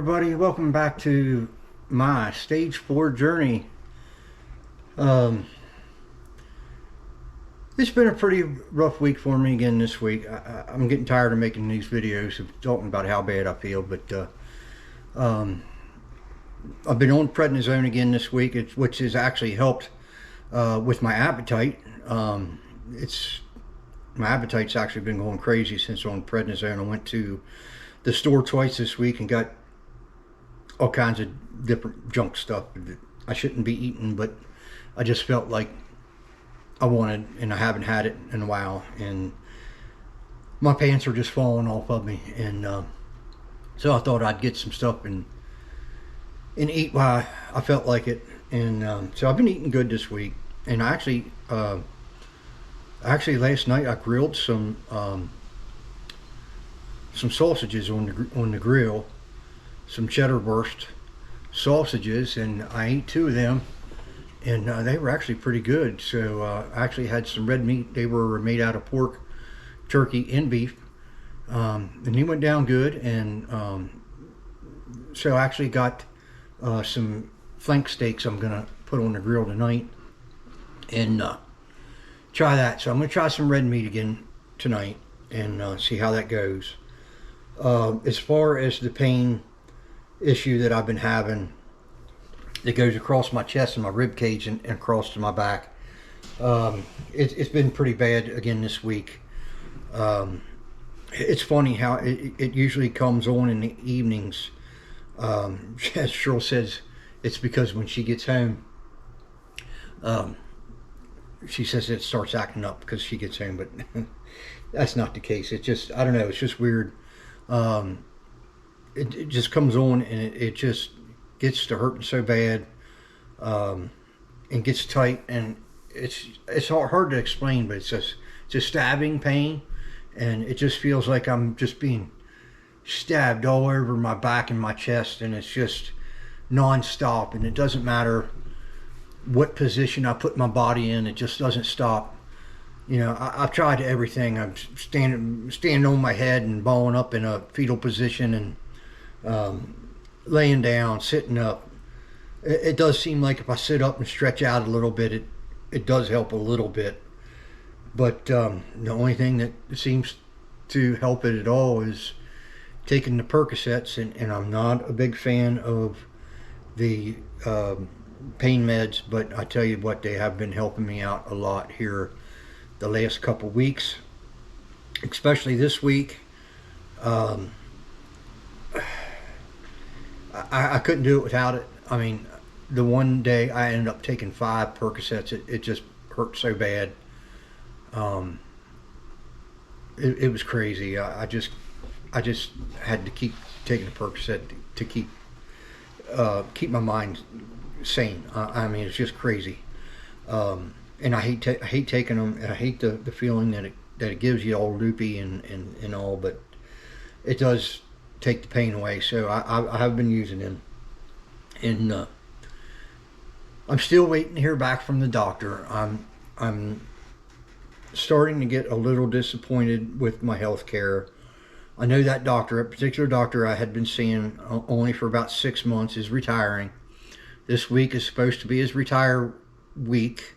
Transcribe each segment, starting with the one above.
everybody, welcome back to my stage 4 journey. Um, it's been a pretty rough week for me again this week. I'm getting tired of making these videos of talking about how bad I feel, but um, I've been on prednisone again this week, which has actually helped with my appetite. My appetite's actually been going crazy since on prednisone. I went to the store twice this week and got all kinds of different junk stuff that I shouldn't be eating, but I just felt like I wanted, and I haven't had it in a while, and my pants are just falling off of me, and so I thought I'd get some stuff and eat while I felt like it, and so I've been eating good this week. And actually last night I grilled some sausages on the grill, some cheddar wurst sausages, and I ate 2 of them, and they were actually pretty good. So I actually had some red meat. They were made out of pork, turkey, and beef, and they went down good. And so I actually got some flank steaks I'm gonna put on the grill tonight and try that. So I'm gonna try some red meat again tonight and see how that goes. As far as the pain issue that I've been having that goes across my chest and my rib cage and across to my back, it's been pretty bad again this week. It's funny how it usually comes on in the evenings. As Cheryl says, it's because when she gets home, she says it starts acting up because she gets home, but that's not the case. It's just, I don't know, it's just weird. It just comes on and it just gets to hurting so bad, and gets tight, and it's hard to explain, but it's just stabbing pain, and it just feels like I'm just being stabbed all over my back and my chest, and it's just non-stop, and it doesn't matter what position I put my body in, it just doesn't stop. You know, I've tried everything. I'm standing on my head and balling up in a fetal position, and laying down, sitting up. It does seem like if I sit up and stretch out a little bit, it does help a little bit. But the only thing that seems to help it at all is taking the Percocets, and I'm not a big fan of the pain meds, but I tell you what, they have been helping me out a lot here the last couple weeks, especially this week. I couldn't do it without it. I mean, the one day I ended up taking 5 Percocets. It just hurt so bad. It was crazy. I just had to keep taking the Percocet to keep my mind sane. I mean, it's just crazy. And I hate taking them, and I hate the feeling that it gives you, all loopy and all, but it does take the pain away. So I have been using them, and I'm still waiting to hear back from the doctor. I'm starting to get a little disappointed with my health care. I know that particular doctor I had been seeing only for about 6 months, is retiring. This week is supposed to be his retire week.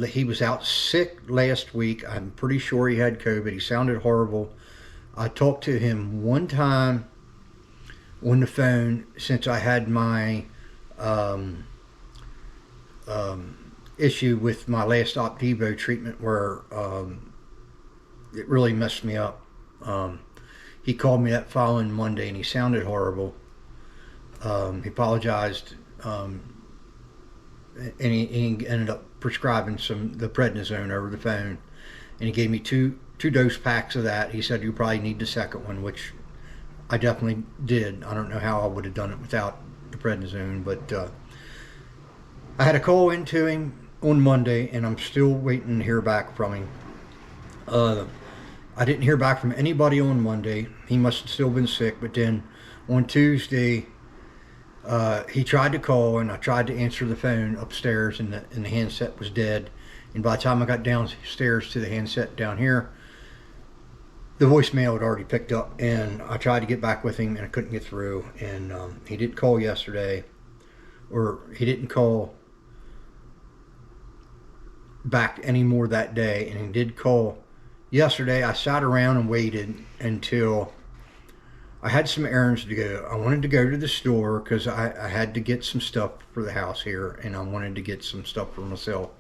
He was out sick last week. I'm pretty sure he had COVID. He sounded horrible. I talked to him one time on the phone since I had my issue with my last Opdivo treatment, where it really messed me up. He called me that following Monday, and he sounded horrible. He apologized, and he ended up prescribing the prednisone over the phone, and he gave me two dose packs of that. He said you probably need the second one, which I definitely did. I don't know how I would have done it without the prednisone, but I had a call into him on Monday, and I'm still waiting to hear back from him. I didn't hear back from anybody on Monday. He must have still been sick. But then on Tuesday, he tried to call, and I tried to answer the phone upstairs, and the handset was dead. And by the time I got downstairs to the handset down here, the voicemail had already picked up, and I tried to get back with him and I couldn't get through. And he didn't call yesterday, or he didn't call back anymore that day, and he did call yesterday. I sat around and waited until I had some errands to go. I wanted to go to the store because I had to get some stuff for the house here, and I wanted to get some stuff for myself.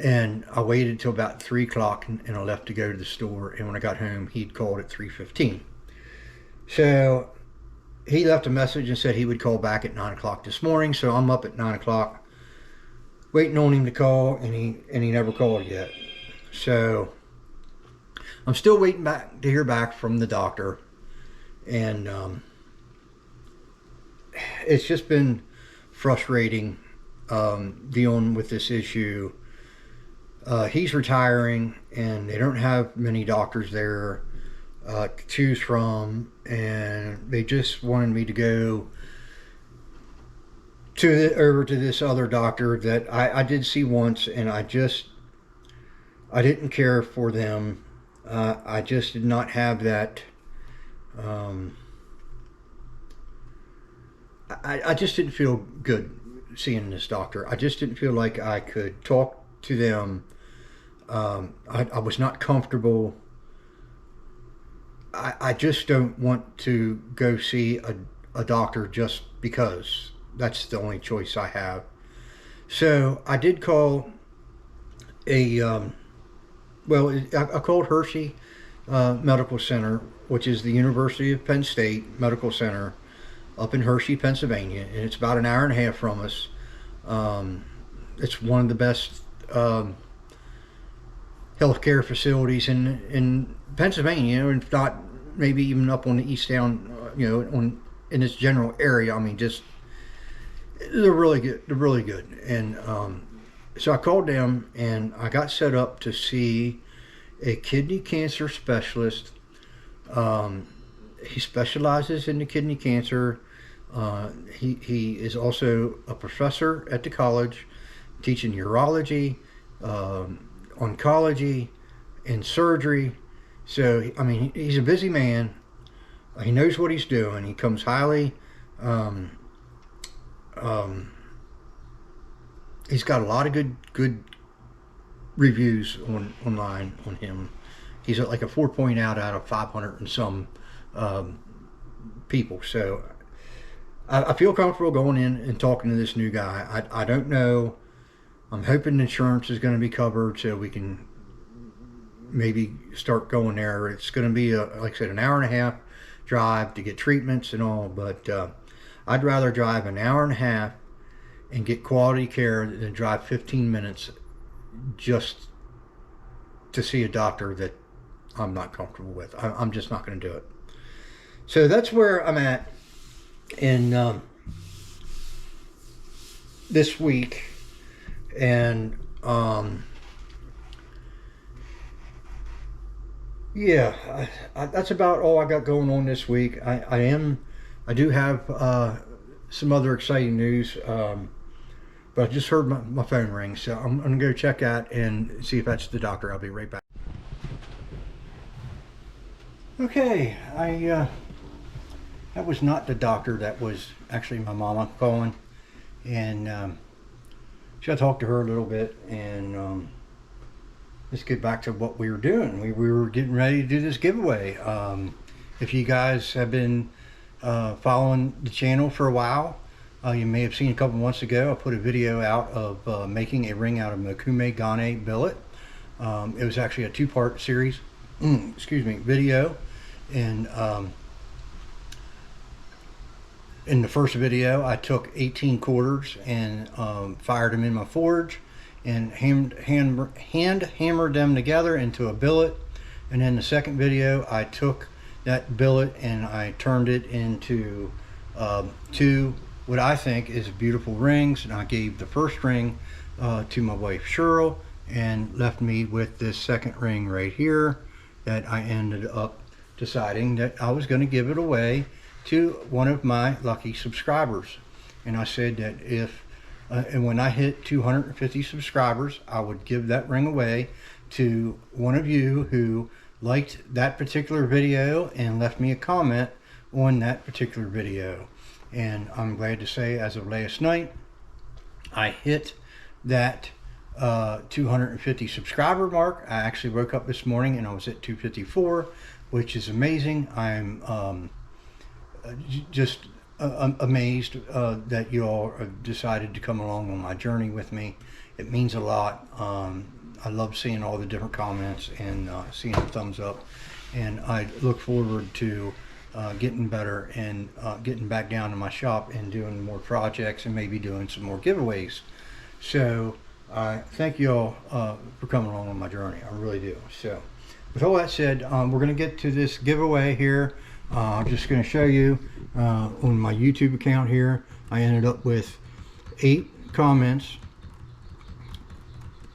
And I waited till about 3 o'clock, and I left to go to the store. And when I got home, he'd called at 3:15. So he left a message and said he would call back at 9 o'clock this morning. So I'm up at 9 o'clock waiting on him to call, and he never called yet. So I'm still waiting back to hear back from the doctor. And it's just been frustrating dealing with this issue. He's retiring, and they don't have many doctors there to choose from, and they just wanted me to go over to this other doctor that I did see once, and I didn't care for them. I just did not have that. I just didn't feel good seeing this doctor. I just didn't feel like I could talk to them. I was not comfortable. I just don't want to go see a doctor just because that's the only choice I have. So I did call I called Hershey Medical Center, which is the University of Penn State Medical Center up in Hershey, Pennsylvania, and it's about an hour and a half from us. It's one of the best healthcare facilities in Pennsylvania, and if not, maybe even up on the East Down, in this general area. I mean, just they're really good. They're really good, and so I called them and I got set up to see a kidney cancer specialist. He specializes in the kidney cancer. He is also a professor at the college, teaching urology, oncology, and surgery. So, I mean, he's a busy man. He knows what he's doing. He comes highly. He's got a lot of good reviews online on him. He's at like a 4.0 out of 500 and some people. So I feel comfortable going in and talking to this new guy. I don't know. I'm hoping insurance is going to be covered so we can maybe start going there. It's going to be, like I said, an hour and a half drive to get treatments and all, but I'd rather drive an hour and a half and get quality care than drive 15 minutes just to see a doctor that I'm not comfortable with. I'm just not going to do it. So that's where I'm at in this week. And that's about all I got going on this week. I do have some other exciting news, but I just heard my phone ring, so I'm gonna go check that and see if that's the doctor. I'll be right back. Okay, that was not the doctor. That was actually my mama calling, and so I talked to her a little bit, and let's get back to what we were doing. We were getting ready to do this giveaway. If you guys have been following the channel for a while, you may have seen a couple months ago I put a video out of making a ring out of Mokume Gane billet. It was actually a two-part series, video. And in the first video, I took 18 quarters and fired them in my forge and hand hammered them together into a billet. And in the second video, I took that billet and I turned it into two what I think is beautiful rings, and I gave the first ring to my wife Cheryl, and left me with this second ring right here that I ended up deciding that I was going to give it away to one of my lucky subscribers. And I said that if and when I hit 250 subscribers, I would give that ring away to one of you who liked that particular video and left me a comment on that particular video. And I'm glad to say, as of last night, I hit that 250 subscriber mark. I actually woke up this morning and I was at 254, which is amazing. I'm just amazed that you all have decided to come along on my journey with me. It means a lot. I love seeing all the different comments and seeing the thumbs up, and I look forward to getting better and getting back down to my shop and doing more projects and maybe doing some more giveaways. So I thank you all for coming along on my journey. I really do. So with all that said, we're going to get to this giveaway here. I'm just going to show you on my YouTube account here. I ended up with 8 comments,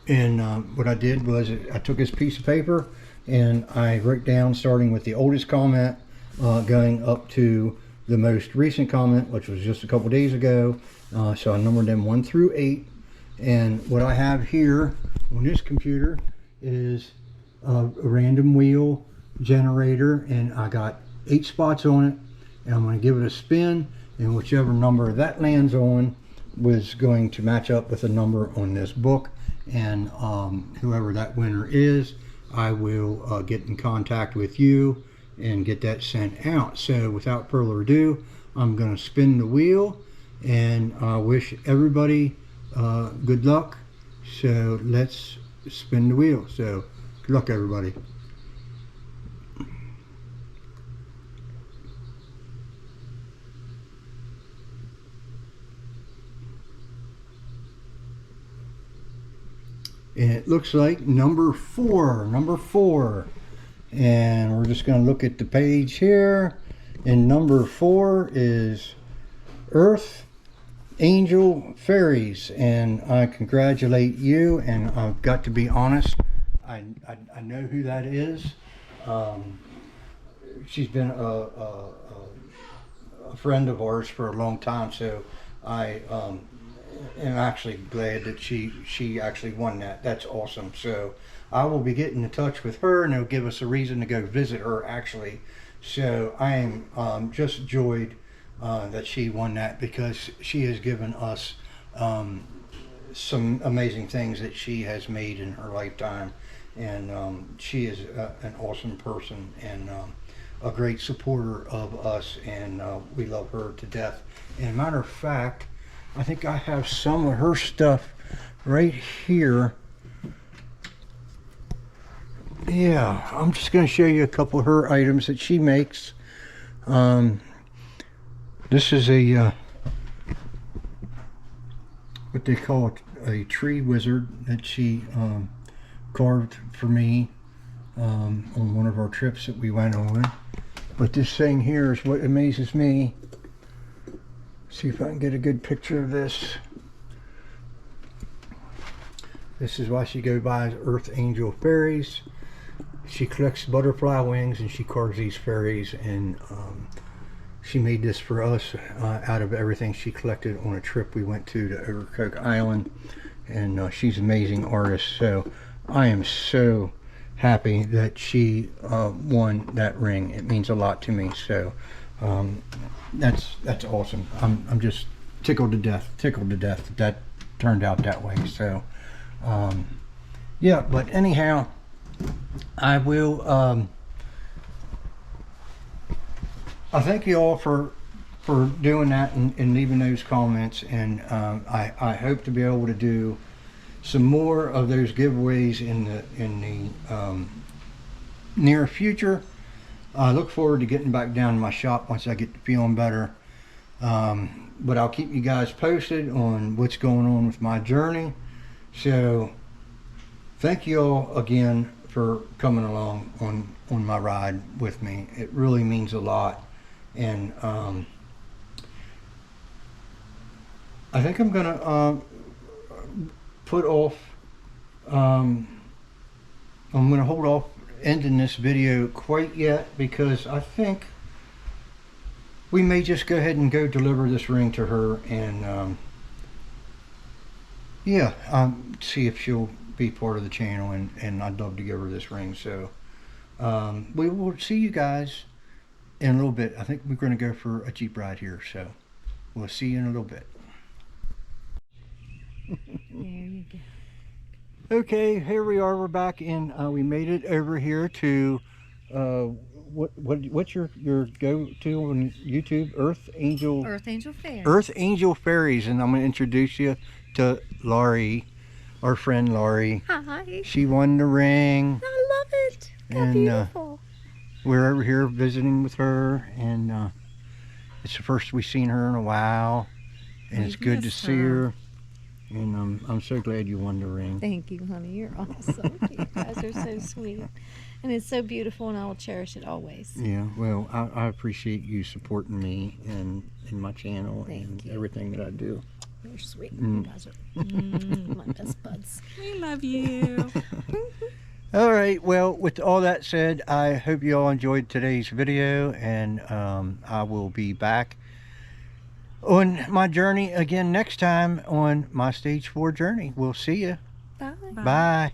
and what I did was I took this piece of paper and I wrote down, starting with the oldest comment going up to the most recent comment, which was just a couple days ago. So I numbered them 1 through 8, and what I have here on this computer is a random wheel generator, and I got 8 spots on it, and I'm going to give it a spin, and whichever number that lands on was going to match up with a number on this book, and whoever that winner is, I will get in contact with you and get that sent out. So without further ado, I'm going to spin the wheel, and I wish everybody good luck. So let's spin the wheel. So good luck, everybody. And it looks like number 4, and we're just going to look at the page here, and number 4 is Earth Angel Fairies, and I congratulate you. And I've got to be honest, I know who that is. She's been a friend of ours for a long time, so I am actually glad that she actually won that. That's awesome. So I will be getting in touch with her, and it'll give us a reason to go visit her, actually. So I am just joyed that she won that, because she has given us some amazing things that she has made in her lifetime, and she is an awesome person and a great supporter of us, and we love her to death. And matter of fact, I think I have some of her stuff right here. Yeah, I'm just going to show you a couple of her items that she makes. This is a what they call a tree wizard that she carved for me on one of our trips that we went on. But this thing here is what amazes me. See if I can get a good picture of this. This is why she goes by as Earth Angel Fairies. She collects butterfly wings and she carves these fairies, and she made this for us out of everything she collected on a trip we went to Ocracoke Island. And she's an amazing artist, so I am so happy that she won that ring. It means a lot to me. So that's awesome. I'm just tickled to death that turned out that way. So yeah, but anyhow, I will I thank you all for doing that and leaving those comments, and I hope to be able to do some more of those giveaways in the near future. I look forward to getting back down to my shop once I get to feeling better. But I'll keep you guys posted on what's going on with my journey. So thank you all again for coming along on my ride with me. It really means a lot. And I think I'm gonna put off I'm gonna hold off ending this video quite yet, because I think we may just go ahead and go deliver this ring to her, and yeah, see if she'll be part of the channel, and I'd love to give her this ring. So We will see you guys in a little bit. I think we're going to go for a Jeep ride here, so we'll see you in a little bit. There you go. Okay, here we are. We're back in. We made it over here to what's your go-to on YouTube? Earth Angel Fairies. Earth Angel Fairies, and I'm going to introduce you to Laurie, our friend Laurie. Hi. She won the ring. I love it. How And, beautiful. We're over here visiting with her, and it's the first we've seen her in a while, and it's good to miss see her. her. And I'm so glad you won the ring. Thank you, honey. You're awesome. You guys are so sweet. And it's so beautiful, and I will cherish it always. Yeah, well, I appreciate you supporting me and my channel Thank and you. everything that I do. You're sweet. Mm. You guys are my best buds. We love you. All right, well, with all that said, I hope you all enjoyed today's video, and I will be back on my journey again next time on my Stage 4 journey. We'll see you. Bye. Bye.